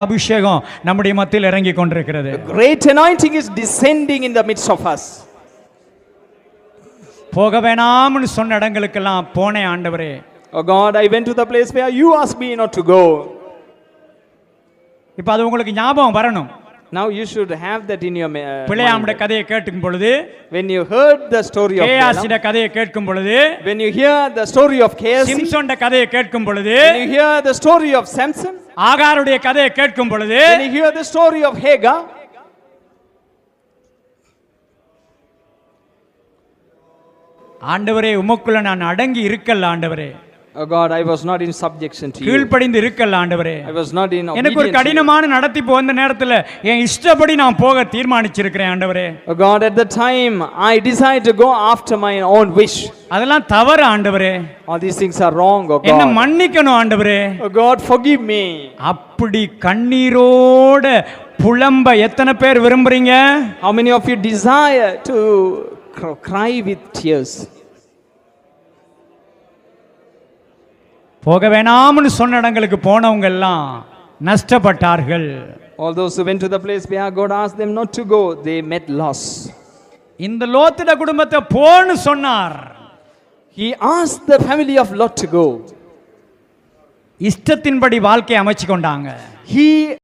அபிஷேகம் நம்முடைய மத்தியில் இறங்கி கொண்டிருக்கிறது. A great anointing is descending in the midst of us. போக வேணாம்னு சொன்ன இடங்களுக்கெல்லாம் போனேன் ஆண்டவரே. Oh God, I went to the place where you asked me not to go. இப்போ அது உங்களுக்கு ஞாபகம் வரணும். Now you should have that in your பிள்ளையாமுடைய கதையை கேட்கும் பொழுது, when you heard the story of கேயாசிட கதையை கேட்கும் பொழுது, when you hear the story of Keasi, சிம்சோன்ட கதையை கேட்கும் பொழுது, when you hear the story of Samson, ஆகாருடைய கதையை கேட்கும் பொழுது, when you hear the story of Hagar, ஆண்டவரே உமக்குள்ள நான் அடங்கி இருக்கல்ல ஆண்டவரே. Oh God, I was not in subjection to you. கீழ்ப்படிந்து இருக்கல்ல ஆண்டவரே. I was not in obedience. எனக்கு ஒரு கடினமான நடத்திப்பு வந்த நேரத்துல என் இஷ்டப்படி நான் போக தீர்மானிச்சிருக்கிறேன் ஆண்டவரே. Oh God, at the time I decided to go after my own wish. அதெல்லாம் தவறு ஆண்டவரே. All these things are wrong, oh God. என்ன மன்னிக்கணும் ஆண்டவரே. Oh God, forgive me. அப்படி கண்ணீரோட புலம்ப எத்தனை பேர் விரும்புறீங்க? How many of you desire to cry with tears? போக வேணாம்னு சொன்ன இடங்களுக்கு போனவங்க எல்லாம் நஷ்டப்பட்டார்கள். All those who went to the place where God asked them not to go, they met loss. இந்த லோத்திட குடும்பத்தை போன்னு சொன்னார். He asked the family of Lot to go. இஷ்டத்தின்படி வாழ்க்கை அமைச்சு கொண்டாங்க. He